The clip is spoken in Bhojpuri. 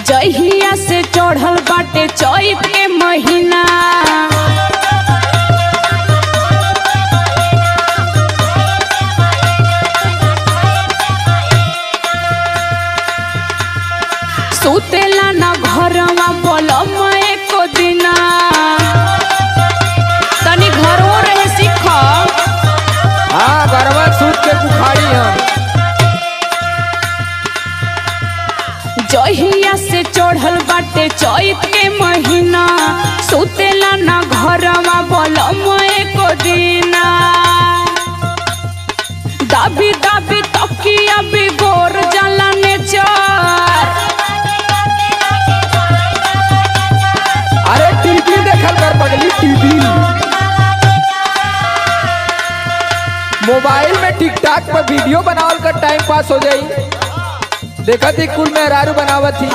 जहिया से चढ़ल बाटे चैत के महीना, सुतेला ना घरवा पलम एको दिना। तनी घरो रहे सीख। हाँ घरवा सूत के बुखारी हम। जहिया से चढ़ल बाटे चैत के महीना, सुतेला ना घरवा पलम एको दिना। दाबी दाबी तकिया बिगोर जाला नेचर। अरे टीवी देखल कर पगली, टीवी मोबाइल में टिकटॉक पर वीडियो बनावल कर टाइम पास हो जाई। देखा थी कुल मेहरारू बनावत थी।